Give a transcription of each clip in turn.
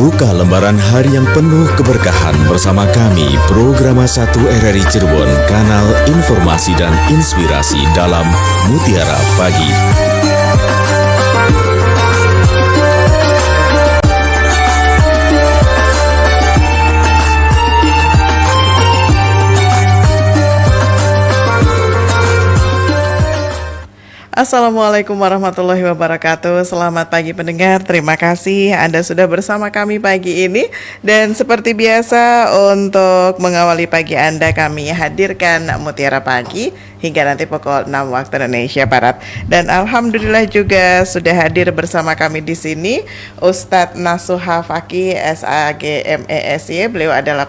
Buka lembaran hari yang penuh keberkahan bersama kami, Programa 1 RRI Cirebon, kanal informasi dan inspirasi dalam Mutiara Pagi. Assalamualaikum warahmatullahi wabarakatuh. Selamat pagi pendengar. Terima kasih Anda sudah bersama kami pagi ini. Dan seperti biasa untuk mengawali pagi Anda, kami hadirkan Mutiara Pagi hingga nanti pukul 6 waktu Indonesia Barat. Dan alhamdulillah juga sudah hadir bersama kami di sini Ustadz Nasuha Fakih SAG MESY. Beliau adalah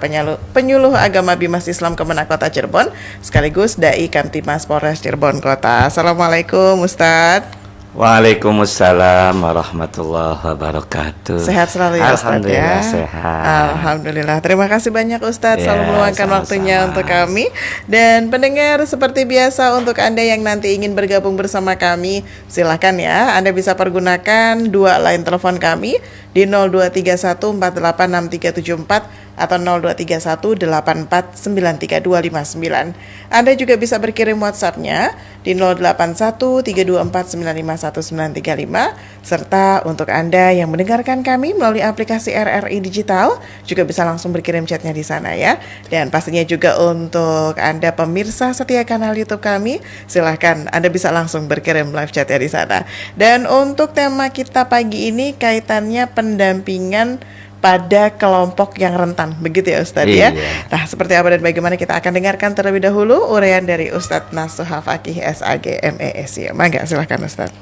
penyuluh agama Bimas Islam Kemenak Kota Cirebon sekaligus Dai Kamtimas Polres Cirebon Kota. Assalamualaikum Ustadz. Waalaikumsalam warahmatullahi wabarakatuh. Sehat selalu ya Ustadz ya. Alhamdulillah sehat. Alhamdulillah. Terima kasih banyak Ustadz selalu Ya, meluangkan sama-sama. waktunya untuk kami. Dan pendengar, seperti biasa untuk Anda yang nanti ingin bergabung bersama kami, silakan ya. Anda bisa pergunakan dua line telepon kami di 0231486374 atau 023184932259. Anda juga bisa berkirim WhatsApp-nya di 081324951935, serta untuk Anda yang mendengarkan kami melalui aplikasi RRI Digital juga bisa langsung berkirim chatnya di sana ya. Dan pastinya juga untuk Anda pemirsa setia kanal YouTube kami, silahkan Anda bisa langsung berkirim live chatnya di sana. Dan untuk tema kita pagi ini kaitannya pendampingan pada kelompok yang rentan, begitu ya Ustadz ya. Nah, seperti apa dan bagaimana kita akan dengarkan terlebih dahulu uraian dari Ustadz Nasuha Fakih SAG MESY. Mangga silakan Ustadz.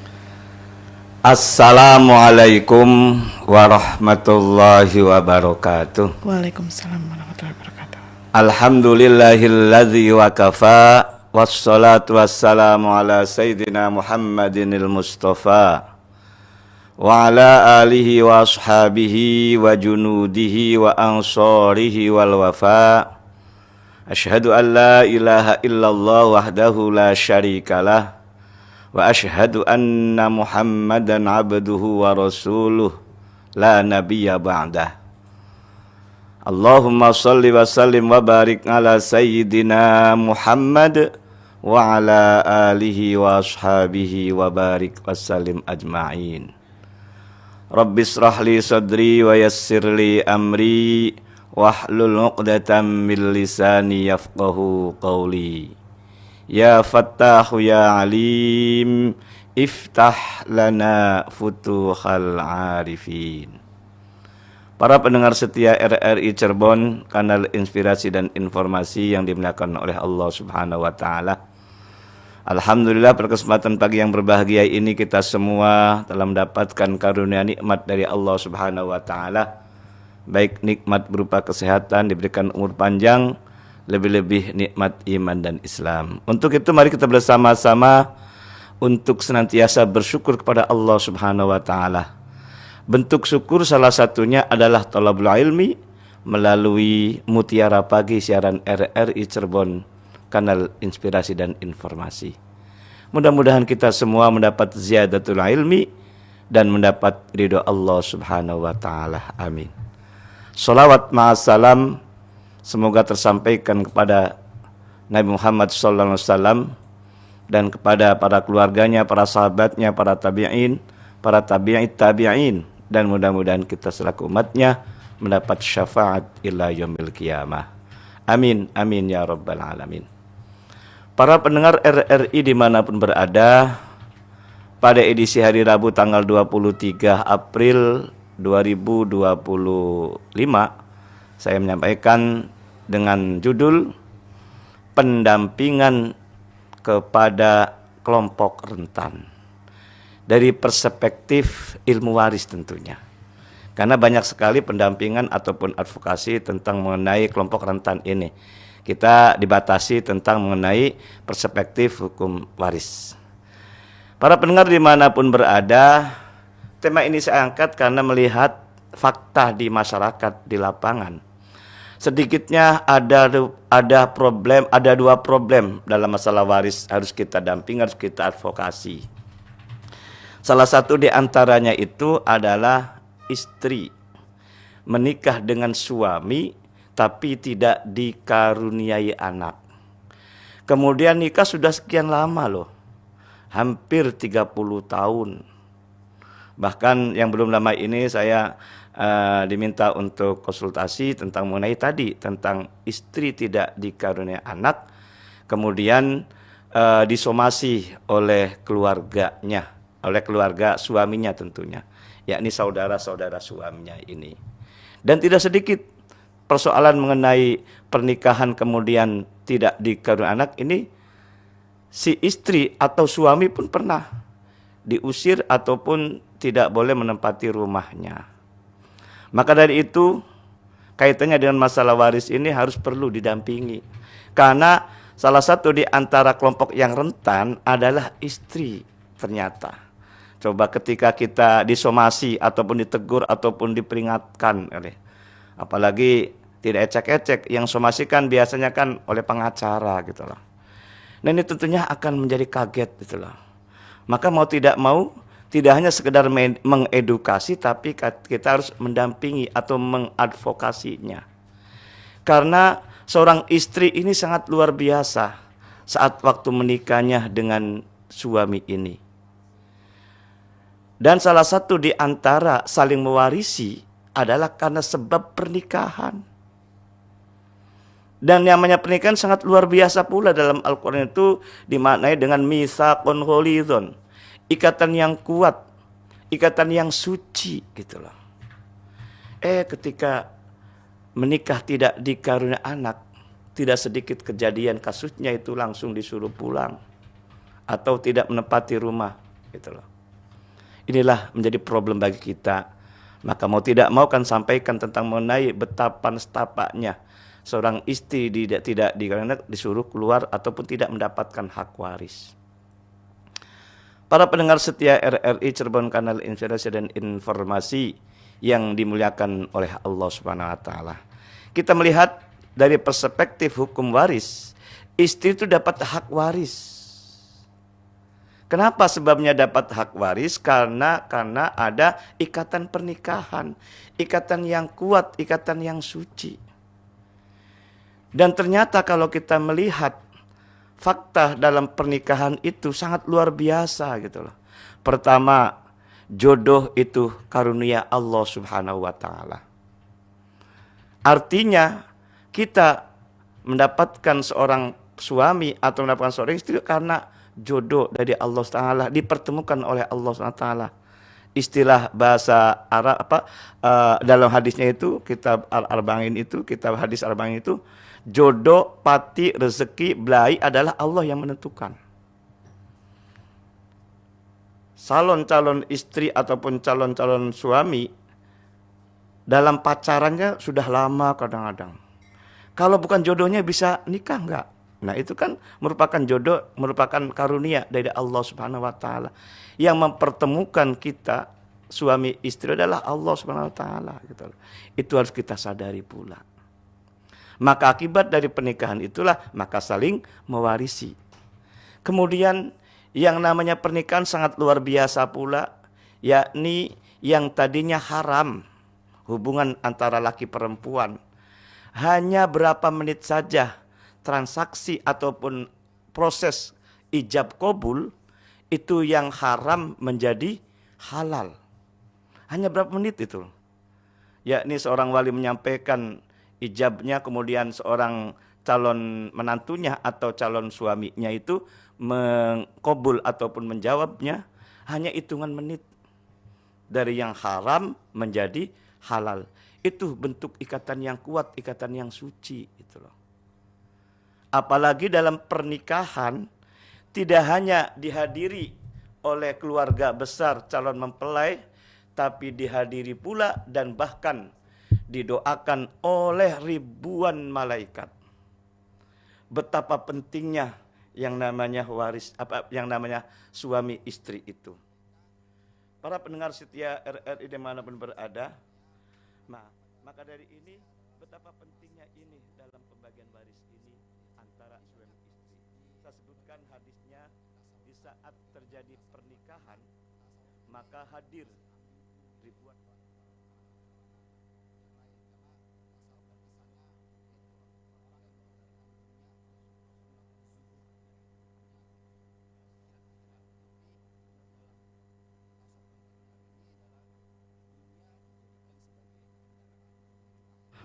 Assalamualaikum warahmatullahi wabarakatuh. Waalaikumsalam warahmatullahi wabarakatuh. Alhamdulillahilladzi wa kafa, wassalatu wassalamu ala sayyidina Muhammadinil Mustafa wa ala alihi wa ashabihi wa junudihi wa ansarihi wal wafa. Ashhadu an la ilaha illallah wahdahu la syarikalah wa ashhadu anna Muhammadan abduhu wa rasuluh la nabiyya ba'dah. Allahumma salli wa sallim wa barik ala sayyidina Muhammad wa ala alihi wa ashabihi wa barik wa sallim ajma'in. Rabbi israh li sadri wa yassir li amri wahlul 'uqdatam min lisani yafqahu qawli. Ya Fattahu ya Alim, iftah lana futuhal arifin. Para pendengar setia RRI Cirebon, kanal inspirasi dan informasi yang dimuliakan oleh Allah Subhanahu wa taala. Alhamdulillah, pada kesempatan pagi yang berbahagia ini kita semua telah mendapatkan karunia nikmat dari Allah Subhanahu wa taala. Baik nikmat berupa kesehatan, diberikan umur panjang, lebih-lebih nikmat iman dan Islam. Untuk itu mari kita bersama-sama untuk senantiasa bersyukur kepada Allah Subhanahu wa taala. Bentuk syukur salah satunya adalah thalabul ilmi melalui Mutiara Pagi siaran RRI Cirebon, kanal inspirasi dan informasi. Mudah-mudahan kita semua mendapat ziyadatul ilmi dan mendapat ridho Allah Subhanahu wa taala. Amin. Shalawat ma'assalam semoga tersampaikan kepada Nabi Muhammad sallallahu alaihi wasallam dan kepada para keluarganya, para sahabatnya, para tabi'in, para tabi'in, dan mudah-mudahan kita selaku umatnya mendapat syafaat ila yaumil qiyamah. Amin, amin ya rabbal alamin. Para pendengar RRI dimanapun berada, pada edisi hari Rabu tanggal 23 April 2025, saya menyampaikan dengan judul pendampingan kepada kelompok rentan dari perspektif ilmu waris tentunya. Karena banyak sekali pendampingan ataupun advokasi tentang mengenai kelompok rentan ini. Kita dibatasi tentang mengenai perspektif hukum waris. Para pendengar dimanapun berada, tema ini saya angkat karena melihat fakta di masyarakat, di lapangan. Sedikitnya ada dua problem dalam masalah waris harus kita dampingi, harus kita advokasi. Salah satu di antaranya itu adalah istri menikah dengan suami tapi tidak dikaruniai anak. Kemudian nikah sudah sekian lama loh, hampir 30 tahun. Bahkan yang belum lama ini saya diminta untuk konsultasi tentang mengenai tadi, tentang istri tidak dikaruniai anak, kemudian disomasi oleh keluarganya, oleh keluarga suaminya tentunya, yakni saudara-saudara suaminya ini. Dan tidak sedikit persoalan mengenai pernikahan kemudian tidak dikaruniai anak ini, si istri atau suami pun pernah diusir ataupun tidak boleh menempati rumahnya. Maka dari itu kaitannya dengan masalah waris ini harus perlu didampingi. Karena salah satu di antara kelompok yang rentan adalah istri ternyata. Coba ketika kita disomasi ataupun ditegur ataupun diperingatkan apalagi tidak ecek-ecek, yang somasikan biasanya kan oleh pengacara gitu loh. Nah ini tentunya akan menjadi kaget gitu loh. Maka mau tidak mau, tidak hanya sekedar mengedukasi, tapi kita harus mendampingi atau mengadvokasinya. Karena seorang istri ini sangat luar biasa saat waktu menikahnya dengan suami ini. Dan salah satu di antara saling mewarisi adalah karena sebab pernikahan. Dan yang namanya pernikahan sangat luar biasa pula dalam Al-Quran itu dimaknai dengan mitsaqun ghalidhun, ikatan yang kuat, ikatan yang suci gitu loh. Ketika menikah tidak dikaruniai anak, tidak sedikit kejadian kasusnya itu langsung disuruh pulang atau tidak menempati rumah gitu loh. Inilah menjadi problem bagi kita. Maka mau tidak mau kan sampaikan tentang mengenai betapa nestapanya seorang istri tidak dikaruniai disuruh keluar ataupun tidak mendapatkan hak waris. Para pendengar setia RRI Cirebon, kanal inspirasi dan informasi yang dimuliakan oleh Allah Subhanahu wa taala. Kita melihat dari perspektif hukum waris, istri itu dapat hak waris. Kenapa sebabnya dapat hak waris? Karena ada ikatan pernikahan, ikatan yang kuat, ikatan yang suci. Dan ternyata kalau kita melihat fakta dalam pernikahan itu sangat luar biasa gitu loh. Pertama, jodoh itu karunia Allah Subhanahu wa taala. Artinya kita mendapatkan seorang suami atau mendapatkan seorang istri karena jodoh dari Allah Taala, dipertemukan oleh Allah Taala. Istilah bahasa Arab dalam hadisnya itu, kitab Al-Arba'in itu, kitab hadis Arba'in itu, jodoh, pati, rezeki, belai adalah Allah yang menentukan. Calon-calon istri ataupun calon-calon suami dalam pacarannya sudah lama kadang-kadang. Kalau bukan jodohnya bisa nikah enggak? Nah itu kan merupakan jodoh, merupakan karunia dari Allah Subhanahu wa taala. Yang mempertemukan kita suami istri adalah Allah Subhanahu wa taala gitu. Itu harus kita sadari pula. Maka akibat dari pernikahan itulah maka saling mewarisi. Kemudian yang namanya pernikahan sangat luar biasa pula, yakni yang tadinya haram hubungan antara laki perempuan, hanya berapa menit saja transaksi ataupun proses ijab kabul itu yang haram menjadi halal. Hanya berapa menit itu. Yakni seorang wali menyampaikan ijabnya, kemudian seorang calon menantunya atau calon suaminya itu mengkabul ataupun menjawabnya hanya hitungan menit. Dari yang haram menjadi halal. Itu bentuk ikatan yang kuat, ikatan yang suci gitu loh. Apalagi dalam pernikahan tidak hanya dihadiri oleh keluarga besar calon mempelai, tapi dihadiri pula dan bahkan didoakan oleh ribuan malaikat. Betapa pentingnya yang namanya waris, yang namanya suami istri itu. Para pendengar setia RRI dimanapun berada, maka dari ini betapa pentingnya ini dalam pembagian waris ini antara suami istri. Saya sebutkan hadisnya, di saat terjadi pernikahan maka hadir ribuan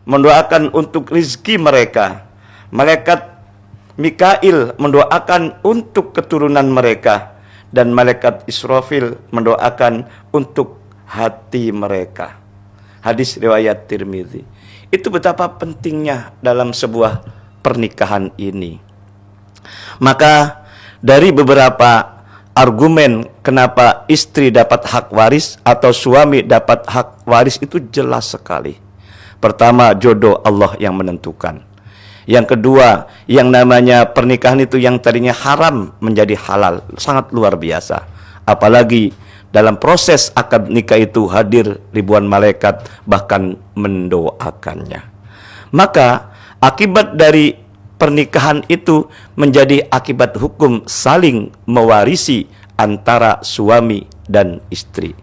mendoakan untuk rizki mereka. Malaikat Mikail mendoakan untuk keturunan mereka. Dan malaikat Israfil mendoakan untuk hati mereka. Hadis riwayat Tirmidzi. Itu betapa pentingnya dalam sebuah pernikahan ini. Maka dari beberapa argumen kenapa istri dapat hak waris atau suami dapat hak waris itu jelas sekali. Pertama, jodoh Allah yang menentukan. Yang kedua, yang namanya pernikahan itu yang tadinya haram menjadi halal, sangat luar biasa. Apalagi dalam proses akad nikah itu hadir ribuan malaikat bahkan mendoakannya. Maka akibat dari pernikahan itu menjadi akibat hukum saling mewarisi antara suami dan istri.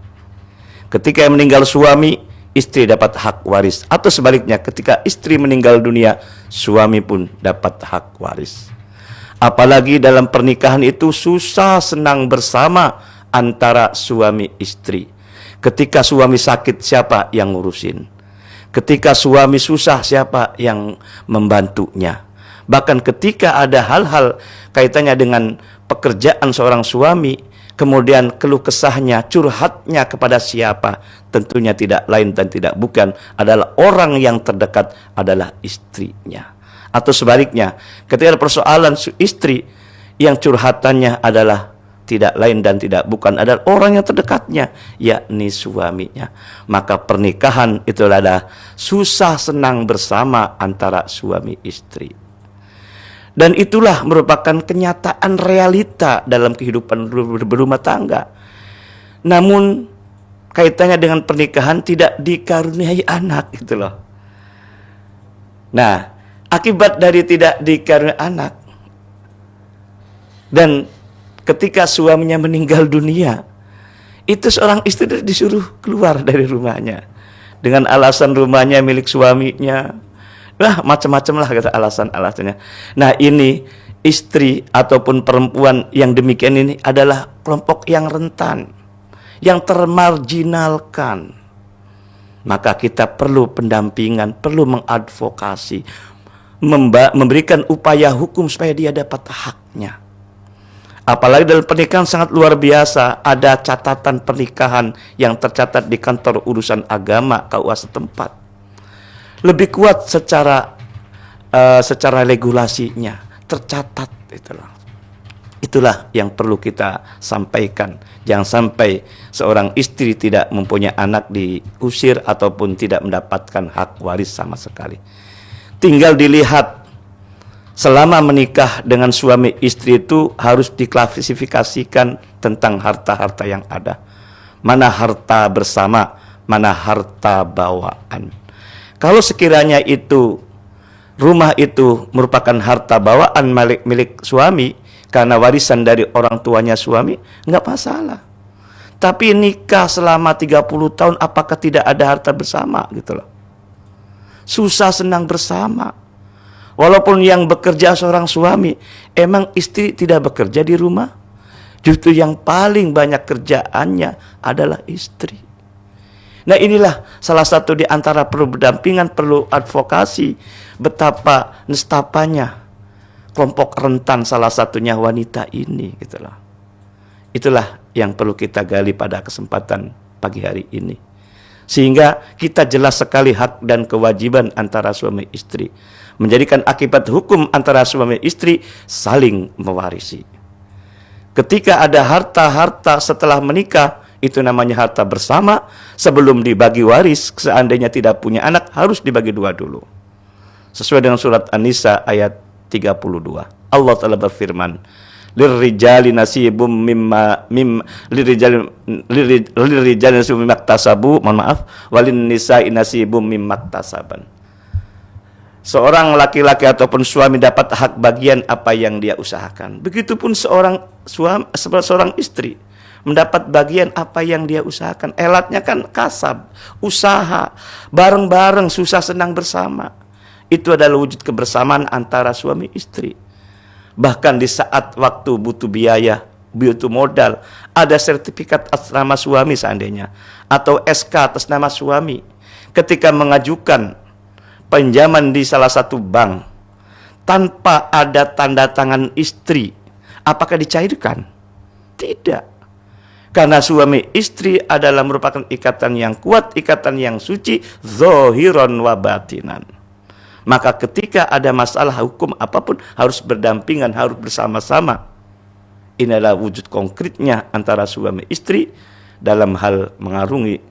Ketika meninggal suami, istri dapat hak waris, atau sebaliknya ketika istri meninggal dunia, suami pun dapat hak waris. Apalagi dalam pernikahan itu susah senang bersama antara suami istri. Ketika suami sakit, siapa yang ngurusin? Ketika suami susah, siapa yang membantunya? Bahkan ketika ada hal-hal kaitannya dengan pekerjaan seorang suami, kemudian keluh kesahnya, curhatnya kepada siapa? Tentunya tidak lain dan tidak bukan adalah orang yang terdekat, adalah istrinya. Atau sebaliknya, ketika ada persoalan istri yang curhatannya adalah tidak lain dan tidak bukan adalah orang yang terdekatnya, yakni suaminya. Maka pernikahan itu adalah susah senang bersama antara suami istri. Dan itulah merupakan kenyataan realita dalam kehidupan berumah tangga. Namun kaitannya dengan pernikahan tidak dikaruniai anak, gitu loh. Nah, akibat dari tidak dikaruniai anak, dan ketika suaminya meninggal dunia, itu seorang istri disuruh keluar dari rumahnya dengan alasan rumahnya milik suaminya. Nah, macam-macam lah kata alasan-alasannya. Nah, ini istri ataupun perempuan yang demikian ini adalah kelompok yang rentan, yang termarginalkan. Maka kita perlu pendampingan, perlu mengadvokasi, memberikan upaya hukum supaya dia dapat haknya. Apalagi dalam pernikahan sangat luar biasa, ada catatan pernikahan yang tercatat di kantor urusan agama KUA setempat. Lebih kuat secara regulasinya, tercatat itulah. Itulah yang perlu kita sampaikan. Jangan sampai seorang istri tidak mempunyai anak diusir ataupun tidak mendapatkan hak waris sama sekali. Tinggal dilihat selama menikah dengan suami istri itu harus diklasifikasikan tentang harta-harta yang ada. Mana harta bersama, mana harta bawaan. Kalau sekiranya itu rumah itu merupakan harta bawaan milik suami karena warisan dari orang tuanya suami, enggak masalah. Tapi nikah selama 30 tahun apakah tidak ada harta bersama gitu loh. Susah senang bersama. Walaupun yang bekerja seorang suami, emang istri tidak bekerja di rumah? Justru yang paling banyak kerjaannya adalah istri. Nah, inilah salah satu di antara perlu berdampingan, perlu advokasi betapa nestapanya kelompok rentan, salah satunya wanita ini gitulah. Itulah yang perlu kita gali pada kesempatan pagi hari ini. Sehingga kita jelas sekali hak dan kewajiban antara suami istri. Menjadikan akibat hukum antara suami istri saling mewarisi. Ketika ada harta-harta setelah menikah, itu namanya harta bersama. Sebelum dibagi waris, seandainya tidak punya anak, harus dibagi dua dulu. Sesuai dengan surat An-Nisa ayat 32. Allah Ta'ala berfirman, lirrijali nasibum mimma iktasabu, mohon maaf, walin nisa'i nasibum mimma iktasaban. Seorang laki-laki ataupun suami dapat hak bagian apa yang dia usahakan. Begitupun seorang istri mendapat bagian apa yang dia usahakan. Elatnya kan kasab, usaha, bareng-bareng, susah senang bersama. Itu adalah wujud kebersamaan antara suami istri. Bahkan di saat waktu butuh biaya, butuh modal, ada sertifikat atas nama suami seandainya, atau SK atas nama suami. Ketika mengajukan pinjaman di salah satu bank tanpa ada tanda tangan istri, apakah dicairkan? Tidak. Karena suami istri adalah merupakan ikatan yang kuat, ikatan yang suci, zahiran wa batinan. Maka ketika ada masalah hukum apapun harus berdampingan, harus bersama-sama. Ini adalah wujud konkretnya antara suami istri dalam hal mengarungi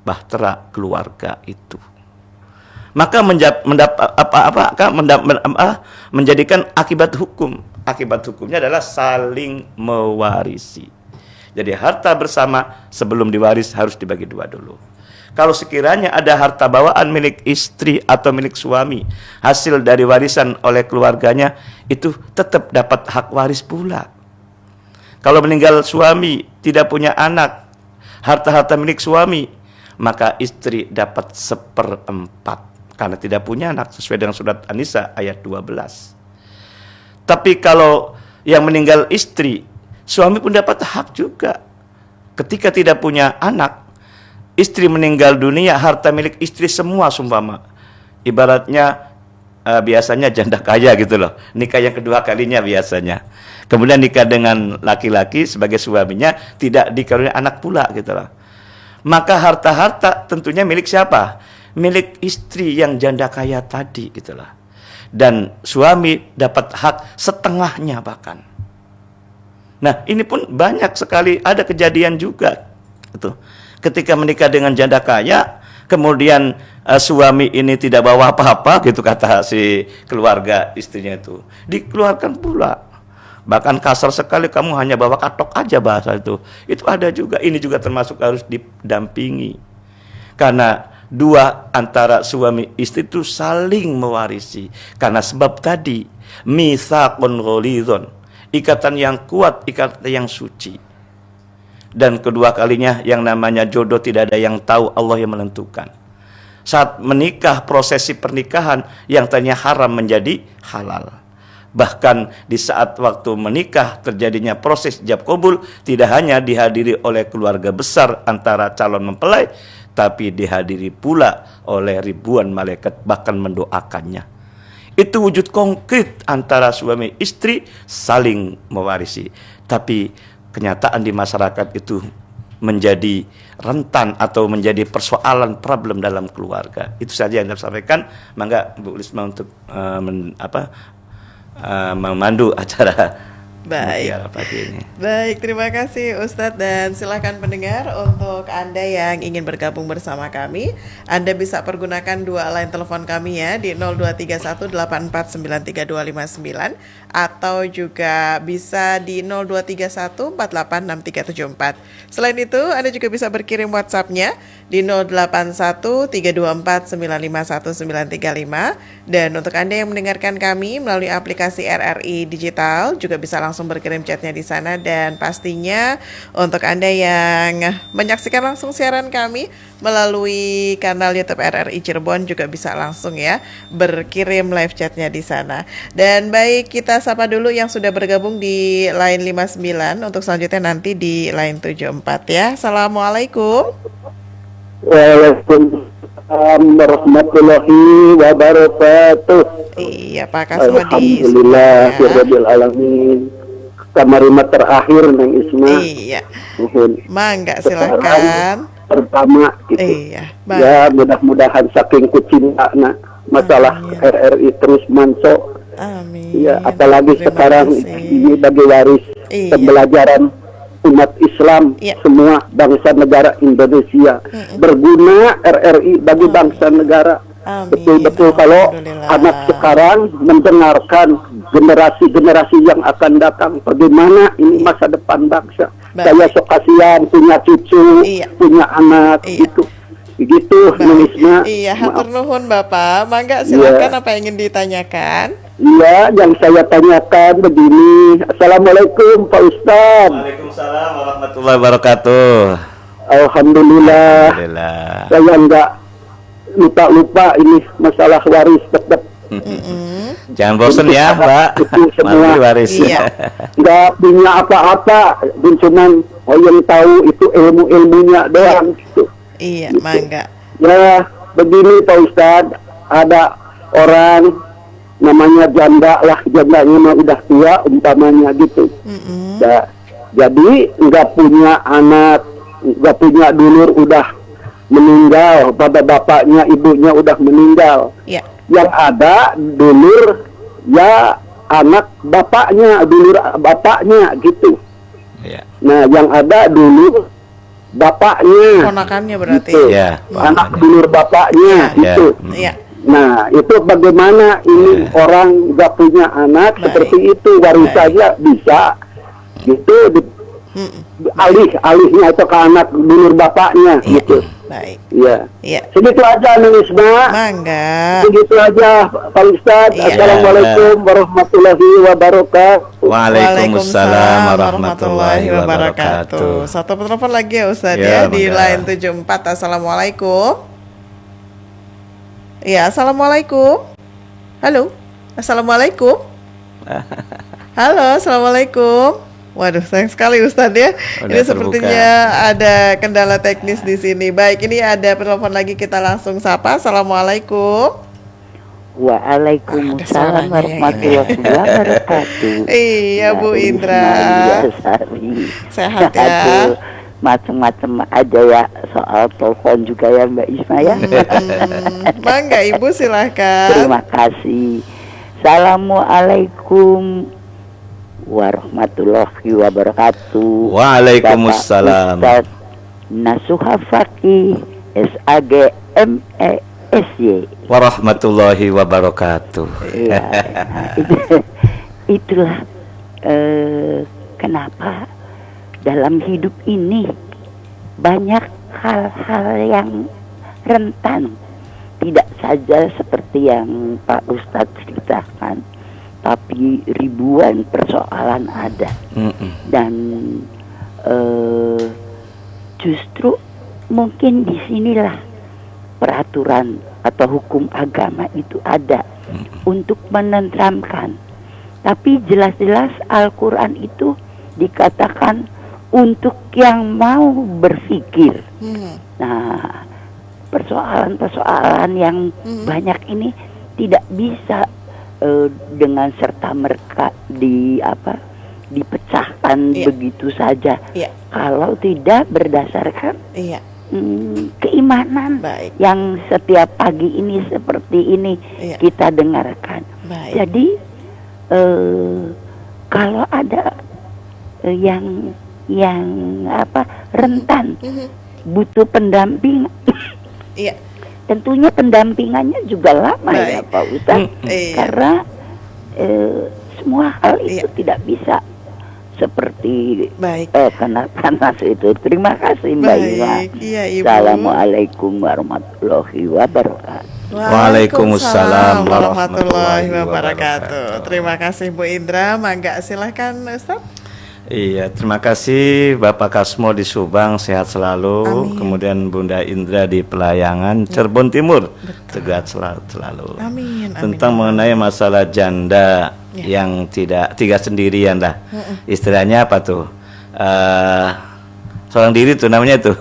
bahtera keluarga itu. Maka menjadikan akibat hukum. Akibat hukumnya adalah saling mewarisi. Jadi harta bersama sebelum diwaris harus dibagi dua dulu. Kalau sekiranya ada harta bawaan milik istri atau milik suami, hasil dari warisan oleh keluarganya, itu tetap dapat hak waris pula. Kalau meninggal suami, tidak punya anak, harta-harta milik suami, maka istri dapat 1/4 karena tidak punya anak, sesuai dengan surat An-Nisa ayat 12. Tapi kalau yang meninggal istri, suami pun dapat hak juga. Ketika tidak punya anak, istri meninggal dunia, harta milik istri semua sumpama. Ibaratnya biasanya janda kaya gitu loh. Nikah yang kedua kalinya biasanya. Kemudian nikah dengan laki-laki sebagai suaminya, tidak dikaruniai anak pula gitu loh. Maka harta-harta tentunya milik siapa? Milik istri yang janda kaya tadi gitu loh. Dan suami dapat hak setengahnya bahkan. Nah, ini pun banyak sekali ada kejadian juga gitu. Ketika menikah dengan janda kaya, kemudian suami ini tidak bawa apa-apa gitu kata si keluarga istrinya itu, dikeluarkan pula. Bahkan kasar sekali, kamu hanya bawa katok aja bahasa itu. Itu ada juga. Ini juga termasuk harus didampingi. Karena dua antara suami istri itu saling mewarisi. Karena sebab tadi mitsaqun ghalidhun, ikatan yang kuat, ikatan yang suci. Dan kedua kalinya yang namanya jodoh tidak ada yang tahu, Allah yang menentukan. Saat menikah, prosesi pernikahan yang tadinya haram menjadi halal. Bahkan di saat waktu menikah terjadinya proses ijab kabul, tidak hanya dihadiri oleh keluarga besar antara calon mempelai, tapi dihadiri pula oleh ribuan malaikat bahkan mendoakannya. Itu wujud konkret antara suami istri saling mewarisi. Tapi kenyataan di masyarakat itu menjadi rentan atau menjadi persoalan problem dalam keluarga. Itu saja yang saya sampaikan. Mangga Bu Risma untuk memandu acara pagi ini. Baik, terima kasih Ustadz, dan silakan pendengar untuk Anda yang ingin bergabung bersama kami, Anda bisa pergunakan dua line telepon kami ya di 0231849329 atau juga bisa di 0231486374. Selain itu, Anda juga bisa berkirim WhatsApp-nya di 081324951935, dan untuk Anda yang mendengarkan kami melalui aplikasi RRI Digital juga bisa langsung berkirim chatnya di sana. Dan pastinya untuk Anda yang menyaksikan langsung siaran kami melalui kanal YouTube RRI Cirebon juga bisa langsung ya berkirim live chatnya di sana. Dan baik, kita sapa dulu yang sudah bergabung di line 59, untuk selanjutnya nanti di line 74 ya. Assalamualaikum. Waalaikumsalam warahmatullahi wabarakatuh. Iya, Pak Kasmadi. Alhamdulillah rabbil alamin. Kamarima terakhir Neng Isma. Iya. Mohon. Mangga silakan. Pertama gitu. Iya, ya mudah-mudahan saking kucintana masalah RRI terus manso. Amin. Ya, apalagi Terima sekarang kasih. ini bagi waris pembelajaran umat Islam, semua bangsa negara Indonesia. Berguna RRI bagi bangsa negara. Betul-betul kalau anak sekarang mendengarkan generasi-generasi yang akan datang, bagaimana ini masa depan bangsa. Saya sok kasihan punya cucu, punya anak, gitu. Begitu, Isma. Iya, hatur nuhun Bapak. Mangga silakan, apa yang ingin ditanyakan? Iya, yang saya tanyakan begini. Assalamualaikum Pak Ustadz. Waalaikumsalam warahmatullahi wabarakatuh. Alhamdulillah. Saya enggak lupa ini masalah waris tetap. Jangan bosan ya, Pak. Itu semua waris. Enggak punya apa-apa, dan cuman yang tahu itu ilmu-ilmunya doang gitu. Iya, mangga. Ya, begini Pak Ustadz. ada orang namanya janda lah, jandanya mah udah tua umpamanya gitu. Ya, jadi nggak punya anak, nggak punya dulur, udah meninggal, pada bapaknya ibunya udah meninggal. Ya. Yang ada dulur ya anak bapaknya, dulur bapaknya gitu. Ya. Nah, yang ada dulur bapaknya. Ponakannya berarti. Gitu. Ya, Anak dulur bapaknya gitu. Iya. Nah, itu bagaimana ini orang nggak punya anak seperti itu, warisannya bisa gitu alihnya itu ke anak dulur bapaknya gitu. Baik. Iya. Iya. Segitu aja Nisma. Mangga. Segitu aja Pak Ustadz. Iya. Assalamualaikum warahmatullahi wabarakatuh. Waalaikumsalam warahmatullahi wabarakatuh. Satu penelpon lagi ya Ustadz Ya, ya di mangga. line 74. Assalamualaikum. Iya, assalamualaikum. Halo. Assalamualaikum. Halo, assalamualaikum. Waduh, sayang sekali Ustadz ya. Udah Ini sepertinya ada kendala teknis di sini. Baik, ini ada penelpon lagi, kita langsung sapa. Assalamualaikum. Waalaikumsalam warahmatullahi wabarakatuh. Iya, Bu Indra. Sehat ya. Aduh, macam-macam aja ya soal telepon juga ya Mbak Isma ya. Mangga Ibu silahkan. Terima kasih. Assalamualaikum warahmatullahi wabarakatuh. Waalaikumsalam. Bapak Ustadz Nasuha Fakih SAG MESY. Warahmatullahi wabarakatuh. Ya, itulah kenapa dalam hidup ini banyak hal-hal yang rentan, tidak saja seperti yang Pak Ustadz ceritakan, tapi ribuan persoalan ada. Dan justru mungkin disinilah peraturan atau hukum agama itu ada untuk menenteramkan. Tapi jelas-jelas Al-Quran itu dikatakan untuk yang mau berpikir. Nah, persoalan-persoalan yang banyak ini tidak bisa dengan serta merta dipecahkan begitu saja. Kalau tidak berdasarkan keimanan yang setiap pagi ini seperti ini kita dengarkan. Jadi kalau ada yang rentan butuh pendamping, tentunya pendampingannya juga lama ya Pak Ustadz, karena semua hal itu tidak bisa seperti panas itu. Terima kasih Mbak Ila. Assalamualaikum warahmatullahi wabarakatuh. Waalaikumsalam warahmatullahi wabarakatuh. Terima kasih Bu Indra. Mangga silahkan Ustaz. Iya, terima kasih Bapak Kasmo di Subang, sehat selalu. Amin. Kemudian Bunda Indra di Pelayangan, Cirebon Timur, sehat selalu. Amin. Tentang mengenai masalah janda yang tidak tiga sendirian lah. Istilahnya apa tuh? Seorang diri tuh namanya tuh.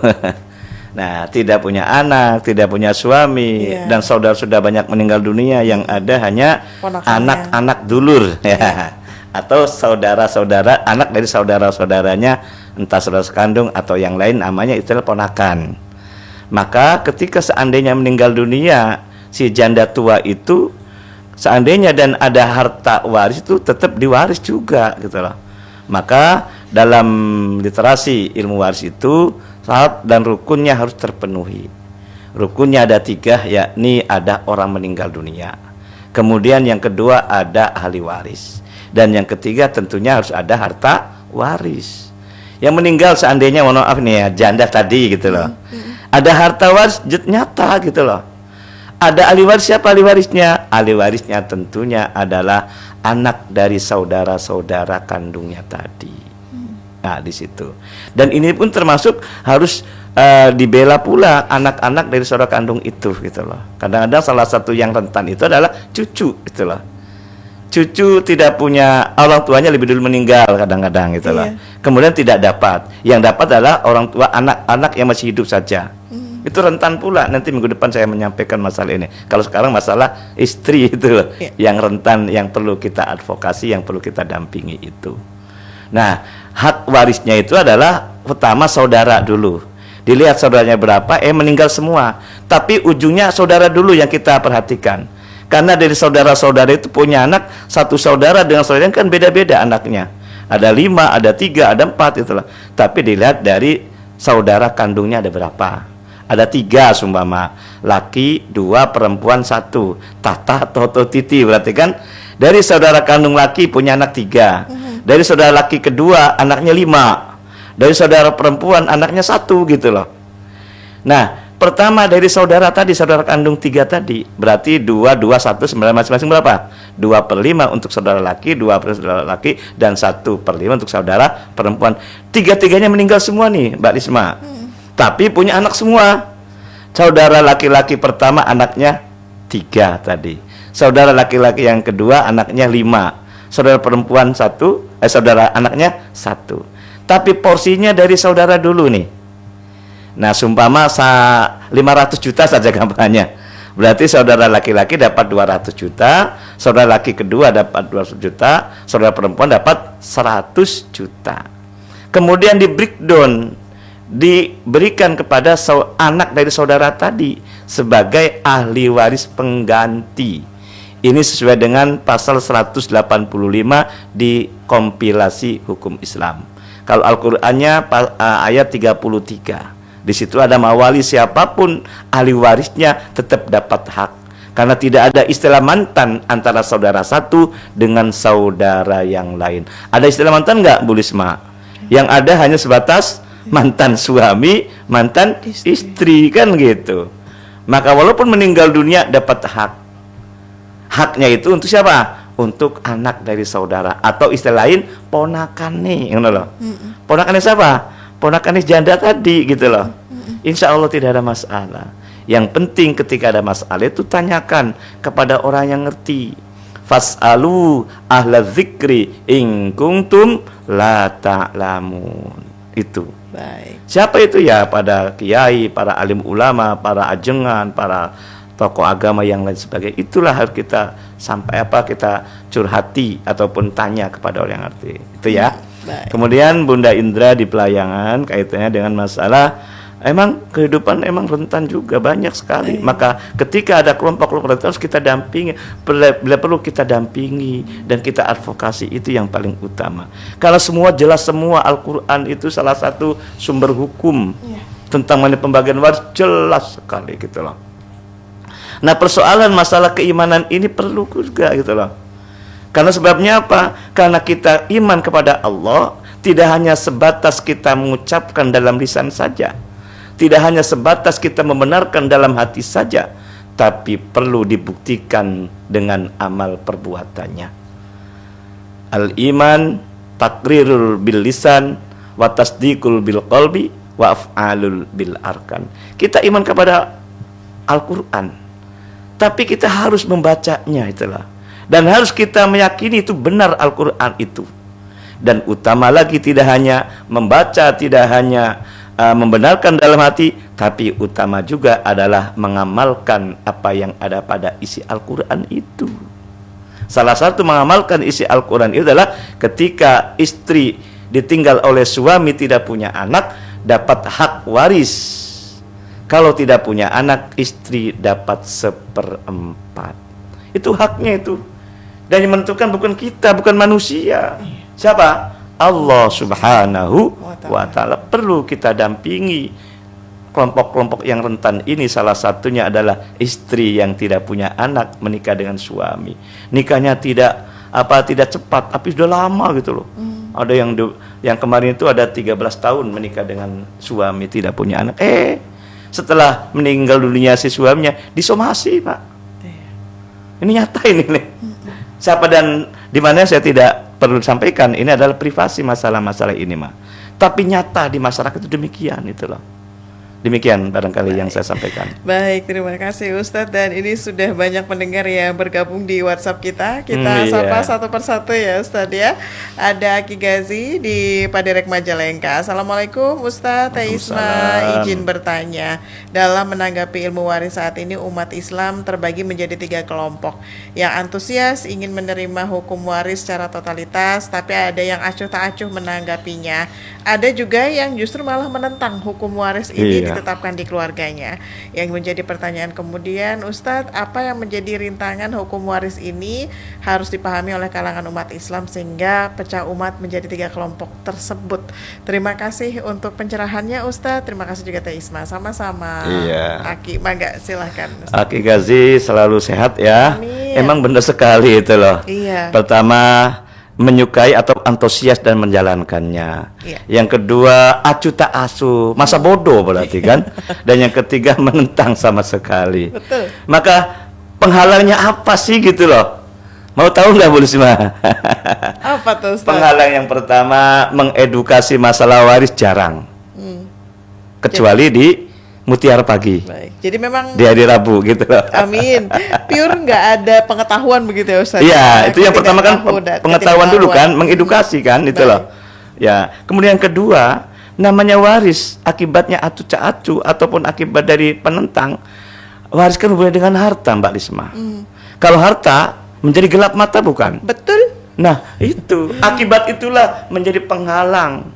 Nah, tidak punya anak, tidak punya suami, dan saudara-saudara banyak meninggal dunia, yang ada hanya anak-anak dulur ya. Atau saudara-saudara, anak dari saudara-saudaranya, entah saudara sekandung atau yang lain, namanya istilah ponakan. Maka ketika seandainya meninggal dunia si janda tua itu, seandainya dan ada harta waris, itu tetap diwaris juga gitu loh. Maka dalam literasi ilmu waris itu syarat dan rukunnya harus terpenuhi. Rukunnya ada 3, yakni ada orang meninggal dunia, kemudian yang kedua ada ahli waris, dan yang ketiga tentunya harus ada harta waris. Yang meninggal seandainya, mohon maaf nih ya, janda tadi gitu loh, ada harta waris nyata gitu loh. Ada ahli waris, siapa ahli warisnya? Ahli warisnya tentunya adalah anak dari saudara-saudara kandungnya tadi. Nah, di situ. Dan ini pun termasuk harus dibela pula anak-anak dari saudara kandung itu gitu loh. Kadang-kadang salah satu yang rentan itu adalah cucu gitu loh. Cucu tidak punya, orang tuanya lebih dulu meninggal kadang-kadang gitu loh. Kemudian tidak dapat. Yang dapat adalah orang tua, anak-anak yang masih hidup saja. Itu rentan pula. Nanti minggu depan saya menyampaikan masalah ini. Kalau sekarang masalah istri itu loh, yang rentan, yang perlu kita advokasi, yang perlu kita dampingi itu. Nah, hak warisnya itu adalah pertama saudara dulu. Dilihat saudaranya berapa, meninggal semua. Tapi ujungnya saudara dulu yang kita perhatikan. Karena dari saudara-saudara itu punya anak, satu saudara dengan saudara yang kan beda-beda anaknya. Ada 5, ada 3, ada 4 itulah. Tapi dilihat dari saudara kandungnya ada berapa. Ada 3 sumpama, laki 2, perempuan 1. Tata, toto, titi, berarti kan dari saudara kandung laki punya anak 3. Dari saudara laki kedua anaknya 5. Dari saudara perempuan anaknya 1 gitu loh. Nah, pertama dari saudara tadi, saudara kandung 3 tadi, berarti 2, 2, 1, 9 masing-masing berapa? 2/5 untuk saudara laki, 2 per saudara laki, dan 1/5 untuk saudara perempuan. Tiga-tiganya meninggal semua nih, Mbak Risma. Tapi punya anak semua. Saudara laki-laki pertama anaknya 3 tadi. Saudara laki-laki yang kedua anaknya 5. Saudara perempuan 1, saudara anaknya 1. Tapi porsinya dari saudara dulu nih. Nah, sumpama 500 juta saja kampanye. Berarti saudara laki-laki dapat 200 juta, saudara laki kedua dapat 200 juta, saudara perempuan dapat 100 juta. Kemudian di breakdown, diberikan kepada anak dari saudara tadi sebagai ahli waris pengganti. Ini sesuai dengan pasal 185 di kompilasi hukum Islam. Kalau Al-Qur'annya ayat 33. Di situ ada mawali, siapapun ahli warisnya tetap dapat hak. Karena tidak ada istilah mantan antara saudara satu dengan saudara yang lain. Ada istilah mantan enggak, Bu Lisma? Yang ada hanya sebatas mantan suami, mantan istri kan gitu. Maka walaupun meninggal dunia dapat hak. Haknya itu untuk siapa? Untuk anak dari saudara, atau istilah lain ponakan nih, ponakan siapa? Ponakan janda tadi gitu loh. Insya Allah tidak ada masalah. Yang penting ketika ada masalah itu tanyakan kepada orang yang ngerti. Fas'alu ahla dzikri in kuntum la ta'lamun. Itu. Baik. Siapa itu ya? Pada kiai, para alim ulama, para ajengan, para tokoh agama yang lain sebagainya. Itulah harus kita kita curhati ataupun tanya kepada orang yang ngerti. Itu ya. Baik. Kemudian Bunda Indra di Pelayangan kaitannya dengan masalah emang kehidupan emang rentan juga banyak sekali. Maka ketika ada kelompok-kelompok rentan harus kita dampingi, bila perlu kita dampingi dan kita advokasi, itu yang paling utama. Kalau semua jelas, semua Al-Qur'an itu salah satu sumber hukum tentang pembagian waris jelas sekali gitu loh. Nah, persoalan masalah keimanan ini perlu juga gitu loh. Karena sebabnya apa? Karena kita iman kepada Allah tidak hanya sebatas kita mengucapkan dalam lisan saja, tidak hanya sebatas kita membenarkan dalam hati saja, tapi perlu dibuktikan dengan amal perbuatannya. Al-iman taqrirul bil lisan wa tasdiqul bil qalbi wa af'alul bil arkan. Kita iman kepada Al-Qur'an, tapi kita harus membacanya itulah. Dan harus kita meyakini itu benar Al-Quran itu. Dan utama lagi tidak hanya membaca, tidak hanya membenarkan dalam hati, tapi utama juga adalah mengamalkan apa yang ada pada isi Al-Quran itu. Salah satu mengamalkan isi Al-Quran itu adalah ketika istri ditinggal oleh suami tidak punya anak, dapat hak waris. Kalau tidak punya anak, istri dapat 1/4. Itu haknya itu. Dan yang menentukan bukan kita, bukan manusia. Siapa? Allah Subhanahu wa ta'ala. Perlu kita dampingi kelompok-kelompok yang rentan ini. Salah satunya adalah istri yang tidak punya anak menikah dengan suami. Nikahnya tidak cepat, tapi sudah lama gitu loh. Ada yang kemarin itu ada 13 tahun menikah dengan suami tidak punya anak. Setelah meninggal dunia si suaminya disomasi, Pak. Ini nyata ini nih. Siapa dan di mana saya tidak perlu sampaikan, ini adalah privasi masalah-masalah ini, Mas. Tapi nyata di masyarakat itu demikian itu loh. Demikian barangkali yang saya sampaikan. Baik, terima kasih Ustadz. Dan ini sudah banyak pendengar yang bergabung di WhatsApp kita. Kita sapa satu persatu ya Ustadz ya. Ada Aki Gazi di Paderek Majalengka. Assalamualaikum Ustadz. Teh Isma izin bertanya. Dalam menanggapi ilmu waris saat ini, umat Islam terbagi menjadi 3 kelompok. Yang antusias ingin menerima hukum waris secara totalitas, tapi ada yang acuh tak acuh menanggapinya. Ada juga yang justru malah menentang hukum waris ini ditetapkan di keluarganya. Yang menjadi pertanyaan kemudian, Ustadz, apa yang menjadi rintangan hukum waris ini harus dipahami oleh kalangan umat Islam sehingga pecah umat menjadi 3 kelompok tersebut. Terima kasih untuk pencerahannya Ustadz. Terima kasih juga Teh Isma. Sama-sama. Aki, mangga silahkan Ustadz. Aki Gazi selalu sehat ya. Amin. Emang benar sekali itu loh. Pertama, menyukai atau antusias dan menjalankannya. Yang kedua, acuh tak asuh, masa bodoh berarti kan. Dan yang ketiga, menentang sama sekali. Betul. Maka penghalangnya apa sih gitu loh? Mau tahu nggak Bu Risma? Apa tuh Ustaz? Penghalang yang pertama, mengedukasi masalah waris jarang. Kecuali di Mutiara Pagi. Baik. Jadi memang di hari Rabu gitu loh. Amin. Pure nggak ada pengetahuan begitu ya Ustaz. Iya, itu yang pertama kan pengetahuan dulu kan, mengedukasi kan itu loh. Ya, kemudian yang kedua, namanya waris akibatnya acuh tak acuh ataupun akibat dari penentang. Waris kan hubungannya dengan harta, Mbak Risma. Kalau harta menjadi gelap mata bukan? Betul. Nah, itu akibat itulah menjadi penghalang,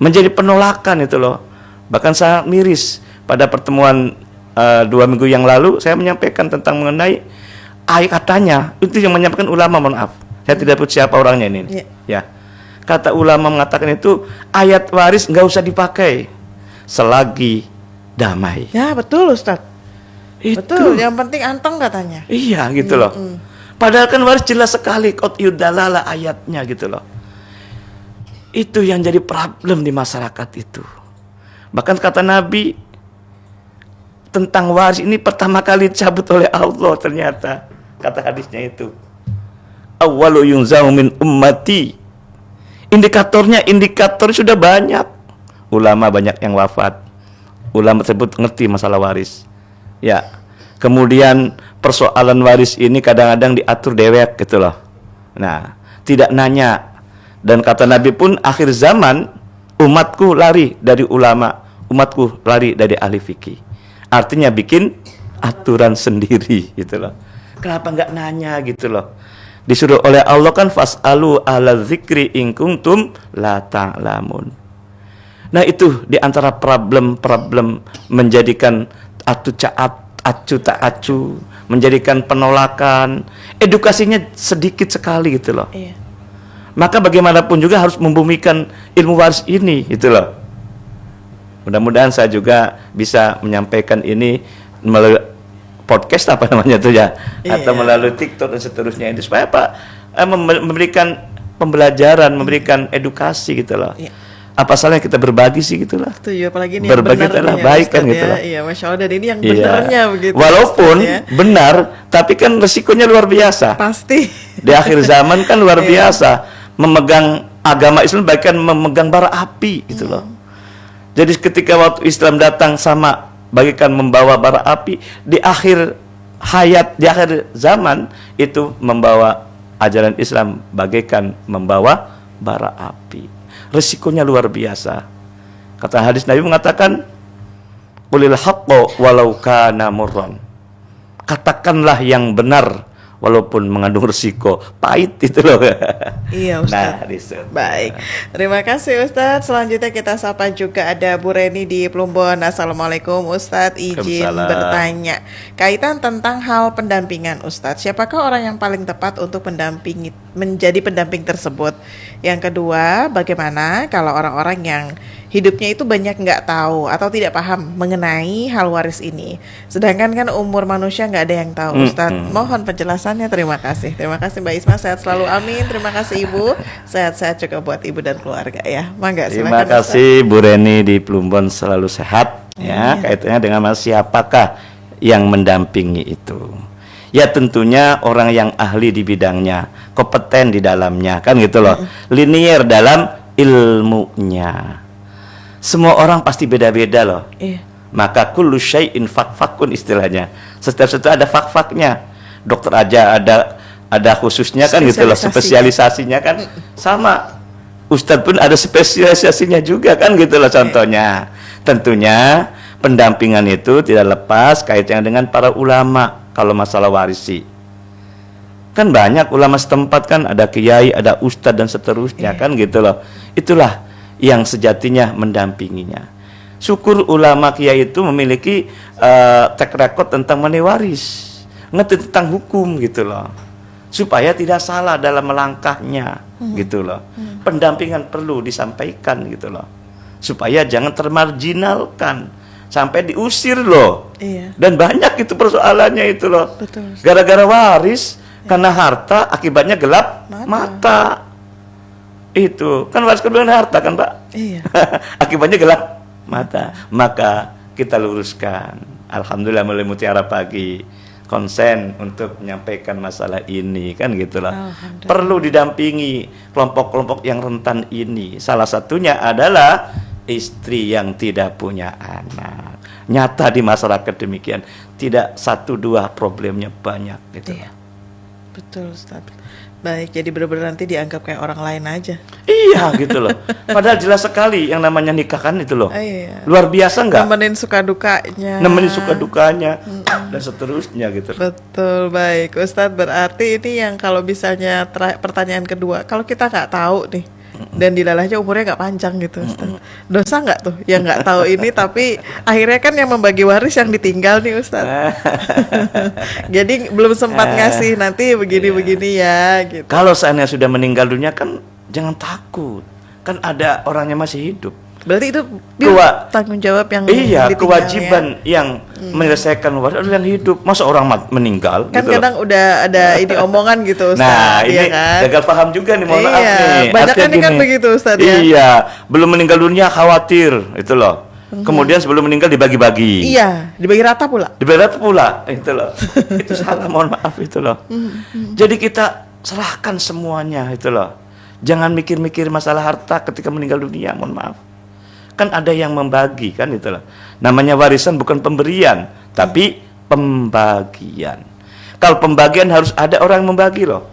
menjadi penolakan itu loh. Bahkan saya miris. Pada pertemuan 2 minggu yang lalu saya menyampaikan tentang mengenai ayat katanya itu yang menyampaikan ulama, mohon maaf saya tidak tahu siapa orangnya ini. Ya, kata ulama mengatakan itu ayat waris nggak usah dipakai selagi damai. Ya betul Ustaz. Betul, yang penting anteng katanya. Iya gitu loh. Padahal kan waris jelas sekali qat'iyud dalalah ayatnya gitu loh. Itu yang jadi problem di masyarakat itu. Bahkan kata Nabi tentang waris ini pertama kali dicabut oleh Allah ternyata. Kata hadisnya itu. Awwalu yunzau min ummati. Indikator sudah banyak. Ulama banyak yang wafat. Ulama tersebut ngerti masalah waris. Ya. Kemudian persoalan waris ini kadang-kadang diatur dewek gitu loh. Nah, tidak nanya. Dan kata Nabi pun akhir zaman umatku lari dari ulama, umatku lari dari ahli fikih. Artinya bikin aturan sendiri gitu loh. Kenapa nggak nanya gitu loh? Disuruh oleh Allah kan fas'alu ala dzikri in kuntum la ta'lamun. Nah itu di antara problem menjadikan acuh tak acuh, menjadikan penolakan, edukasinya sedikit sekali gitu loh. Maka bagaimanapun juga harus membumikan ilmu waris ini gitu loh. Mudah-mudahan saya juga bisa menyampaikan ini melalui podcast apa namanya itu ya, atau melalui TikTok dan seterusnya ini supaya Pak memberikan pembelajaran, memberikan edukasi gitu loh. Apa salahnya kita berbagi sih gitu lah. Setuju, apalagi ini berbagi adalah baik kan gitu loh. Iya, Masya Allah, dan ini yang benarnya begitu. Walaupun benar, tapi kan resikonya luar biasa. Pasti. Di akhir zaman kan luar biasa memegang agama Islam bahkan memegang bara api gitu loh. Jadi ketika waktu Islam datang sama bagikan membawa bara api, di akhir hayat, di akhir zaman itu membawa ajaran Islam bagaikan membawa bara api. Resikonya luar biasa. Kata hadis Nabi mengatakan, "Qulil haqqo walau kana murran." Katakanlah yang benar walaupun mengandung risiko pahit itu loh. Iya Ustaz. Nah, baik. Terima kasih Ustaz. Selanjutnya kita sapa juga ada Bu Reni di Plumbon. Assalamualaikum Ustaz. Izin bertanya kaitan tentang hal pendampingan Ustaz. Siapakah orang yang paling tepat untuk menjadi pendamping tersebut? Yang kedua, bagaimana kalau orang-orang yang hidupnya itu banyak nggak tahu atau tidak paham mengenai hal waris ini, sedangkan kan umur manusia nggak ada yang tahu. Ustadz, mohon penjelasannya. Terima kasih. Terima kasih Mbak Isma, sehat selalu, amin. Terima kasih Ibu, sehat-sehat juga buat Ibu dan keluarga ya. Mangga, terima kasih Ustaz. Bu Reni di Plumbon selalu sehat ya. Kaitannya dengan siapakah yang mendampingi itu? Ya tentunya orang yang ahli di bidangnya, kompeten di dalamnya, kan gitu loh. Linier dalam ilmunya. Semua orang pasti beda-beda loh. maka kullu syai'in fak-fakun istilahnya. Setiap sesuatu ada fak-faknya. Dokter aja ada khususnya kan gitu loh, spesialisasinya kan sama. Ustadz pun ada spesialisasinya juga kan gitu loh contohnya. Tentunya pendampingan itu tidak lepas kaitannya dengan para ulama kalau masalah warisi. Kan banyak ulama setempat kan, ada kiai, ada ustadz dan seterusnya kan gitu loh. Itulah yang sejatinya mendampinginya. Syukur ulama kiai itu memiliki track record tentang mengenai waris, ngerti tentang hukum gitu loh, supaya tidak salah dalam melangkahnya gitu loh. Pendampingan perlu disampaikan gitu loh, supaya jangan termarginalkan sampai diusir loh. Dan banyak itu persoalannya itu loh. Gara-gara waris, karena harta akibatnya gelap mata. Itu kan waris kedua harta kan Pak. Akibatnya gelap mata. Maka kita luruskan. Alhamdulillah mulai Mutiara Pagi konsen untuk menyampaikan masalah ini kan gitulah. Perlu didampingi kelompok-kelompok yang rentan ini. Salah satunya adalah istri yang tidak punya anak. Nyata di masyarakat demikian. Tidak 1-2 problemnya banyak gitu. Betul Ustaz. Baik, jadi benar-benar nanti dianggap kayak orang lain aja. Iya gitu loh. Padahal jelas sekali yang namanya nikah kan itu loh. Luar biasa enggak? Nemenin suka dukanya. Nemenin suka dukanya dan seterusnya gitu. Betul, baik Ustadz. Berarti ini yang kalau misalnya pertanyaan kedua, kalau kita nggak tahu nih dan dilalahnya umurnya nggak panjang gitu Ustadz, dosa nggak tuh yang nggak tahu ini tapi akhirnya kan yang membagi waris yang ditinggal nih Ustadz. Jadi belum sempat ngasih, nanti begini-begini ya gitu. Kalau seandainya sudah meninggal dunia kan jangan takut, kan ada orangnya masih hidup. Berarti itu tanggung jawab yang kewajiban yang menyelesaikan waris adalah yang hidup. Masa orang meninggal kan gitu kadang loh. Udah ada ini omongan gitu Ustaz. Nah ini kan? gagal paham juga nih, mohon maaf nih. Banyak kan ini kan begitu Ustaz ya. Iya, belum meninggal dunia khawatir itu loh. Kemudian sebelum meninggal dibagi-bagi. Iya, dibagi rata pula. Dibagi rata pula itu loh. Itu salah, mohon maaf itu loh. Jadi kita serahkan semuanya itu loh. Jangan mikir-mikir masalah harta ketika meninggal dunia, mohon maaf. Kan ada yang membagi kan itu loh. Namanya warisan bukan pemberian, tapi pembagian. Kalau pembagian harus ada orang yang membagi loh.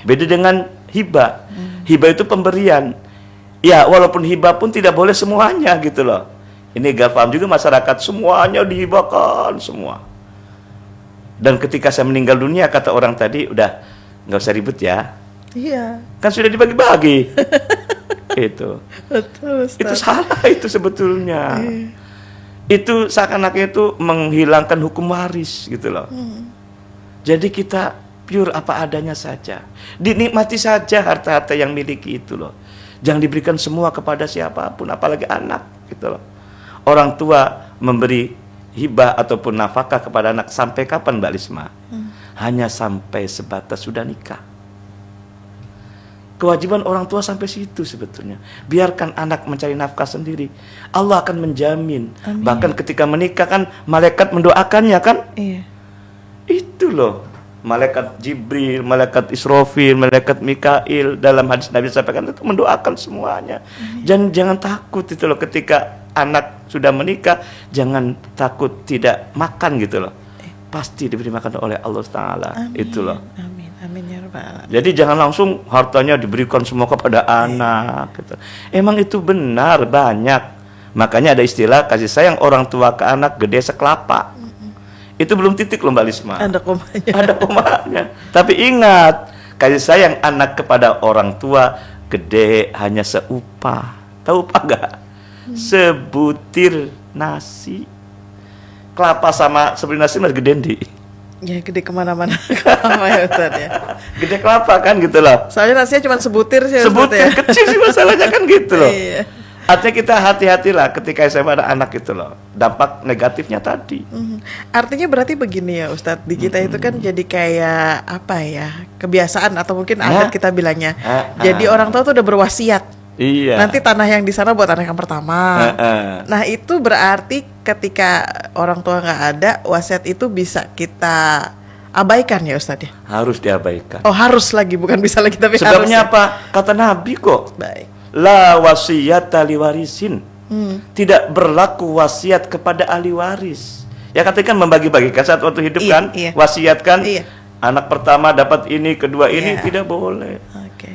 Beda dengan hibah. Hibah itu pemberian. Ya, walaupun hibah pun tidak boleh semuanya gitu loh. Ini gak paham juga masyarakat, semuanya dihibahkan semua. Dan ketika saya meninggal dunia, kata orang tadi, udah nggak usah ribut ya. Iya. Kan sudah dibagi-bagi. Itu. Betul, Ustaz. Itu salah itu sebetulnya. Itu seakan-akan itu menghilangkan hukum waris gitu loh. Jadi kita pure apa adanya saja. Dinikmati saja harta-harta yang miliki itu loh. Jangan diberikan semua kepada siapapun, apalagi anak gitu loh. Orang tua memberi hibah ataupun nafkah kepada anak sampai kapan Mbak Lisma? Hanya sampai sebatas sudah nikah. Kewajiban orang tua sampai situ sebetulnya. Biarkan anak mencari nafkah sendiri. Allah akan menjamin. Amin. Bahkan ketika menikah kan malaikat mendoakannya kan? Iya. Itu loh. Malaikat Jibril, malaikat Israfil, malaikat Mikail dalam hadis Nabi sampaikan itu mendoakan semuanya. Jangan takut itu loh ketika anak sudah menikah, jangan takut tidak makan gitu loh. Pasti diberi makan oleh Allah Ta'ala. Itu loh. Amin. Amin ya Rabbal Alamin. Jadi jangan langsung hartanya diberikan semua kepada anak gitu. Emang itu benar banyak. Makanya ada istilah kasih sayang orang tua ke anak gede sekelapa. Itu belum titik loh Mbak Lisma. Ada komanya. Ada komanya. Tapi ingat, kasih sayang anak kepada orang tua gede hanya seupah. Tahu upah gak? Sebutir nasi. Kelapa sama sebutir nasi masih gede nih. Ya gede kemana-mana. Kelapa ya Ustaz ya. Gede kelapa kan gitu loh. Soalnya nasinya cuma sebutir sih. Sebutir ya. kecil sih masalahnya kan gitu loh. Iya. Artinya kita hati-hatilah ketika SMA ada anak gitu loh. Dampak negatifnya tadi. Artinya berarti begini ya Ustadz, di kita itu kan jadi kayak apa ya, kebiasaan atau mungkin adat kita bilangnya. Jadi orang tua tuh udah berwasiat. Iya. Nanti tanah yang di sana buat anak yang pertama. Nah itu berarti ketika orang tua nggak ada, wasiat itu bisa kita abaikan ya Ustadz ya? Harus diabaikan. Oh harus lagi, bukan bisa lagi tapi sebabnya harus. Apa? Kata Nabi kok. Baik. La wasiyata liwarisin. Tidak berlaku wasiat kepada ahli waris. Ya katanya kan membagi-bagikan saat waktu hidup kan, wasiat kan. Anak pertama dapat ini, kedua ini tidak boleh.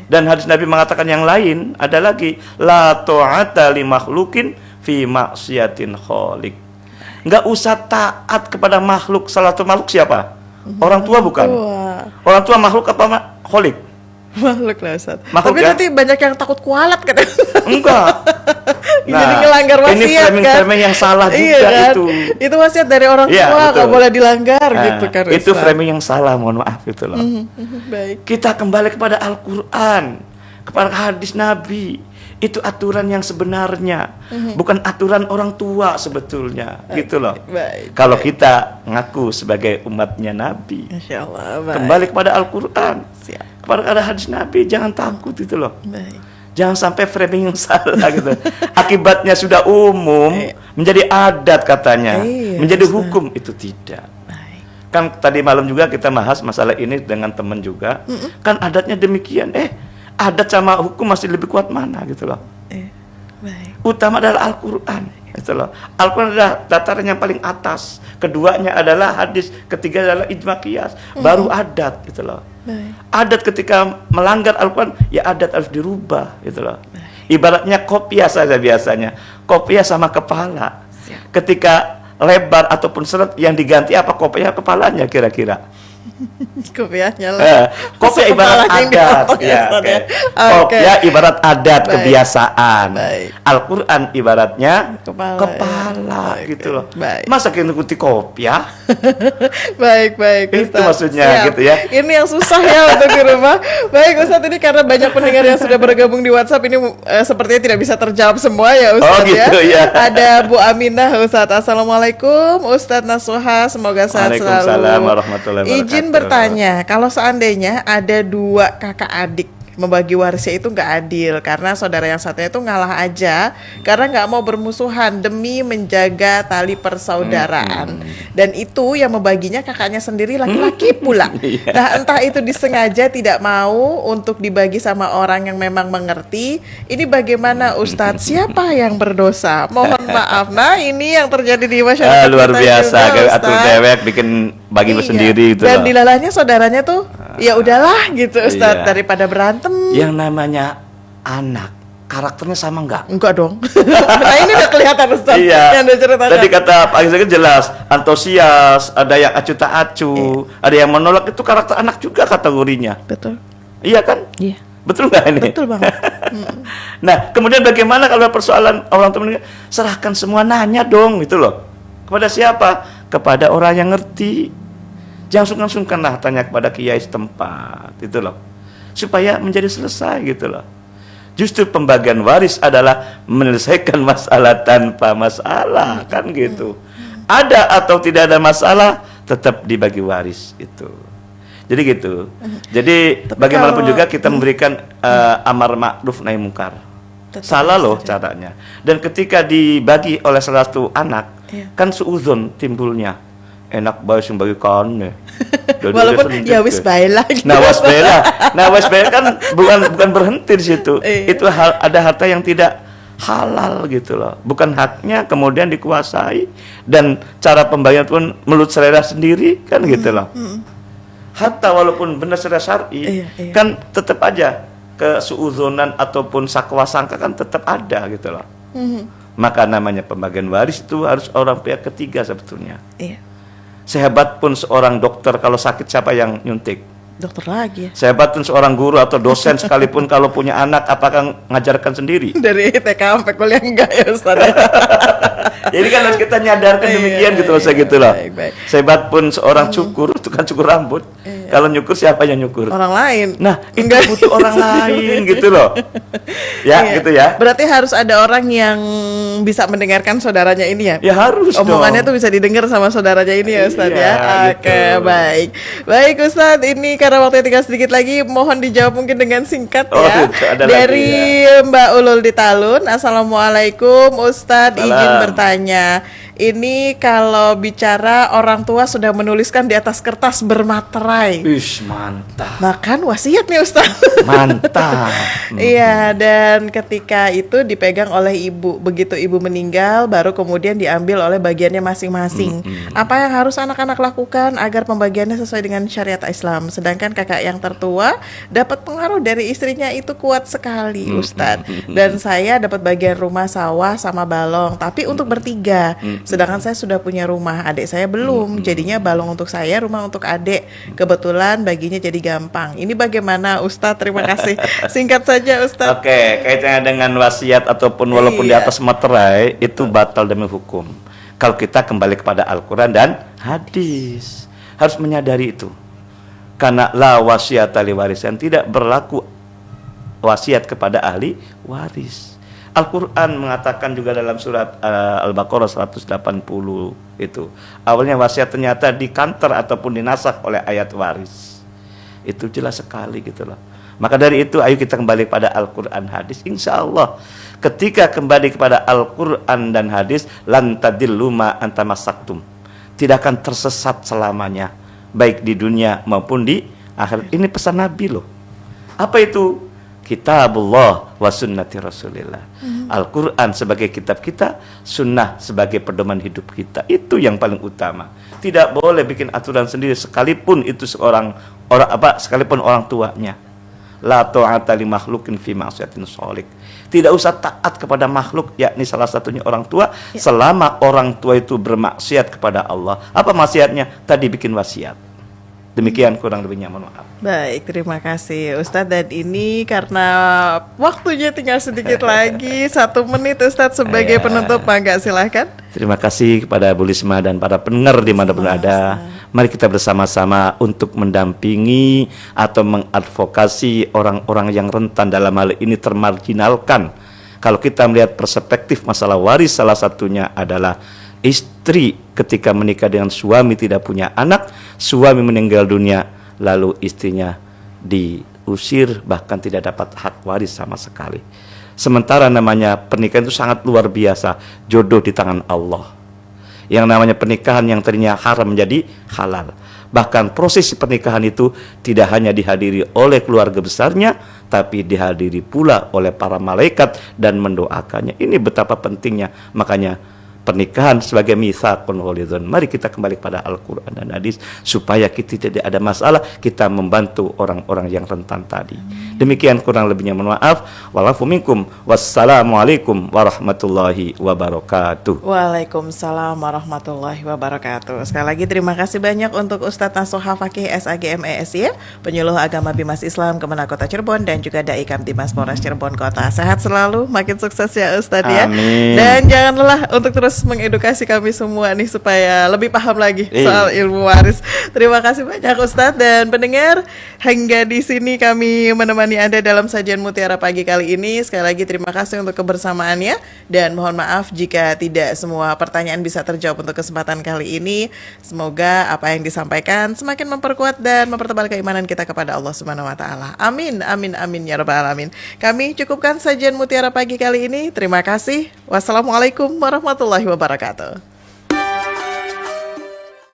Dan hadis Nabi mengatakan yang lain ada lagi, la ta'ata li makhlukin fi maksiatin khaliq. Enggak usah taat kepada makhluk. Salah satu makhluk siapa? Orang tua bukan? Orang tua makhluk apa khaliq? Makhluk lah Ustaz. Makhluk, tapi ya? nanti banyak yang takut kualat kan? Enggak. Jadi ngelanggar wasiat kan? Framing yang salah juga kan? itu. Itu wasiat dari orang tua, nggak boleh dilanggar gitu kan Ustaz. Itu framing yang salah, mohon maaf itu loh. Baik. Kita kembali kepada Al-Quran, kepada hadis Nabi. Itu aturan yang sebenarnya, bukan aturan orang tua sebetulnya, gitu loh. Kalau kita ngaku sebagai umatnya Nabi, Masya Allah, baik. Kembali kepada Al-Quran, Siap. kepada hadis Nabi, jangan takut itu loh. Baik. Jangan sampai framing yang salah gitu. Akibatnya sudah umum, menjadi adat katanya, menjadi hukum, itu tidak. Kan tadi malam juga kita bahas masalah ini dengan teman juga. Kan adatnya demikian. Adat sama hukum masih lebih kuat mana gitu loh. Baik. Utama adalah Al-Quran gitu loh. Al-Quran adalah dataran yang paling atas. Keduanya adalah hadis, ketiga adalah ijma qiyas, baru adat gitu loh. Baik. Adat ketika melanggar Al-Quran, ya adat harus dirubah gitu loh. Ibaratnya kopiah saja biasanya. Kopiah sama kepala. Ketika lebar ataupun seret, yang diganti apa kopiah kepalanya kira-kira? Kopiahnya lah. Kopiah ibarat adat, Kopiah ibarat adat, kebiasaan. Al-Quran ibaratnya kepala gitu loh. Masa kita ikuti kopiah? Baik, itu maksudnya. Siap. Gitu ya. Ini yang susah ya untuk di rumah. Baik Ustadz, ini karena banyak pendengar yang sudah bergabung di WhatsApp ini sepertinya tidak bisa terjawab semua ya Ustadz. Gitu, ya. Ada Bu Aminah Ustadz. Assalamualaikum Ustadz Nasuha, semoga sehat selalu. Waalaikumsalam warahmatullahi wabarakatuh. Izin bertanya, kalau seandainya ada dua kakak adik, membagi warisnya itu nggak adil karena saudara yang satunya itu ngalah aja karena nggak mau bermusuhan demi menjaga tali persaudaraan, dan itu yang membaginya kakaknya sendiri laki-laki pula. Nah, entah itu disengaja tidak mau untuk dibagi sama orang yang memang mengerti. Ini bagaimana Ustadz? Siapa yang berdosa? Mohon maaf. Nah, ini yang terjadi di masyarakat luar kita biasa, juga, atur dewek bikin bagi sendiri gitu. Dan dilalahnya saudaranya tuh ya udahlah gitu Ustadz, daripada berantem. Yang namanya anak karakternya sama enggak? Enggak dong. Nah ini udah kelihatan Ustadz. Yang udah ceritakan. Tadi kata Pak Izzaki jelas, antusias, ada yang acu tak acu, ada yang menolak, itu karakter anak juga kategorinya. Betul. Iya kan? Iya. Betul nggak ini? Betul banget. Nah, kemudian bagaimana kalau persoalan orang tua? Serahkan semua, nanya dong gitu loh. Kepada siapa? Kepada orang yang ngerti. Jangan sungkan-sungkanlah tanya kepada kiai setempat, itu loh. Supaya menjadi selesai gitu loh. Justru pembagian waris adalah menyelesaikan masalah tanpa masalah, kan gitu. Ada atau tidak ada masalah, tetap dibagi waris itu. Jadi gitu. Jadi bagaimanapun juga kita memberikan amar ma'ruf nahi munkar. Salah loh caranya. Dan ketika dibagi oleh salah satu anak, kan suudzon timbulnya. Enak banget sing bagikan ya. Walaupun ya wis bae lah. Nah, wis bae kan bukan berhenti di situ. Itu ada harta yang tidak halal gitu loh. Bukan haknya kemudian dikuasai, dan cara pembagian pun menurut selera sendiri kan gitu loh. Hatta walaupun benar secara syar'i kan tetap aja kesuudzonan ataupun sakwa sangka kan tetap ada gitu loh. Maka namanya pembagian waris itu harus orang pihak ketiga sebetulnya. Sehebat pun seorang dokter, kalau sakit siapa yang nyuntik? Dokter lagi ya. Sehebat pun seorang guru atau dosen sekalipun kalau punya anak, apakah ngajarkan sendiri? Dari TK sampai kuliah enggak ya Ustaz? Jadi kan harus kita nyadarkan demikian gitu, usah gitu loh. Sehebat pun seorang cukur, itu kan cukur rambut. Kalau nyukur siapa yang nyukur? Orang lain. Nah, itu butuh orang lain gitu loh. Ya, gitu ya. Berarti harus ada orang yang bisa mendengarkan saudaranya ini ya? Ya harus omongannya tuh bisa didengar sama saudaranya ini ya Ustaz ya? Oke, baik. Baik Ustaz, ini karena waktunya tinggal sedikit lagi, mohon dijawab mungkin dengan singkat ya. Dari Mbak Ulul di Talun. Assalamualaikum Ustaz, izin bertanya. Ini kalau bicara orang tua sudah menuliskan di atas kertas bermaterai. Ish, mantap. Nah kan wasiat nih Ustaz. Mantap. Iya, dan ketika itu dipegang oleh ibu. Begitu ibu meninggal, baru kemudian diambil oleh bagiannya masing-masing. Apa yang harus anak-anak lakukan agar pembagiannya sesuai dengan syariat Islam? Sedangkan kakak yang tertua dapat pengaruh dari istrinya itu kuat sekali, Ustadz. Dan saya dapat bagian rumah sawah sama balong, tapi untuk bertiga. Sedangkan saya sudah punya rumah, adik saya belum. Jadinya balong untuk saya, rumah untuk adik. Kebetulan baginya jadi gampang. Ini bagaimana Ustadz? Terima kasih. Singkat saja Ustadz. Oke, kaitannya dengan wasiat ataupun walaupun di atas materai itu batal demi hukum. Kalau kita kembali kepada Al-Quran dan hadis, harus menyadari itu. Karena la wasiata li warisan, tidak berlaku wasiat kepada ahli waris. Al-Quran mengatakan juga dalam surat Al-Baqarah 180 itu, awalnya wasiat ternyata dikanter ataupun dinasakh oleh ayat waris. Itu jelas sekali gitu loh. Maka dari itu ayo kita kembali pada Al-Quran hadis. Insya Allah ketika kembali kepada Al-Quran dan hadis, lan tadillu ma antamasaktum, tidak akan tersesat selamanya, baik di dunia maupun di akhirat. Ini pesan Nabi loh. Apa itu? Kitabullah wa sunnati Rasulillah. Al-Quran sebagai kitab kita, sunnah sebagai pedoman hidup kita. Itu yang paling utama. Tidak boleh bikin aturan sendiri, sekalipun itu sekalipun orang tuanya. La ta'ata li makhlukin fi ma'siyatin sholik. Tidak usah taat kepada makhluk, yakni salah satunya orang tua, selama orang tua itu bermaksiat kepada Allah. Apa maksiatnya? Tadi bikin wasiat. Demikian kurang lebihnya, mohon maaf. Baik, terima kasih Ustadz. Dan ini karena waktunya tinggal sedikit lagi, 1 menit Ustadz sebagai penutup, mangga silahkan. Terima kasih kepada Bu Lisma dan para pendengar dimanapun ada. Mari kita bersama-sama untuk mendampingi atau mengadvokasi orang-orang yang rentan, dalam hal ini termarginalkan. Kalau kita melihat perspektif masalah waris, salah satunya adalah istri ketika menikah dengan suami tidak punya anak, suami meninggal dunia, lalu istrinya diusir, bahkan tidak dapat hak waris sama sekali. Sementara namanya pernikahan itu sangat luar biasa, jodoh di tangan Allah. Yang namanya pernikahan yang tadinya haram menjadi halal. Bahkan prosesi pernikahan itu tidak hanya dihadiri oleh keluarga besarnya, tapi dihadiri pula oleh para malaikat dan mendoakannya. Ini betapa pentingnya. Makanya pernikahan sebagai mitsaqun ghalidhun. Mari kita kembali pada Al-Quran dan hadis supaya kita tidak ada masalah, kita membantu orang-orang yang rentan tadi. Demikian kurang lebihnya, mohon maaf. Walafu minkum. Wassalamualaikum warahmatullahi wabarakatuh. Waalaikumsalam warahmatullahi wabarakatuh. Sekali lagi terima kasih banyak untuk Ustadz Nasuha Fakih SAGM ESY, penyuluh agama Bimas Islam Kemenak Kota Cirebon, dan juga Dai Kamtibmas Polres Cirebon Kota. Sehat selalu, makin sukses ya Ustadz ya. Amin. Dan jangan lelah untuk terus mengedukasi kami semua nih supaya lebih paham lagi soal ilmu waris. Terima kasih banyak Ustadz dan pendengar. Hingga di sini kami menemani Anda dalam sajian Mutiara Pagi kali ini. Sekali lagi terima kasih untuk kebersamaannya dan mohon maaf jika tidak semua pertanyaan bisa terjawab untuk kesempatan kali ini. Semoga apa yang disampaikan semakin memperkuat dan mempertebal keimanan kita kepada Allah Subhanahu wa taala. Amin amin amin ya rabbal alamin. Kami cukupkan sajian Mutiara Pagi kali ini. Terima kasih. Wassalamualaikum warahmatullahi wabarakatuh.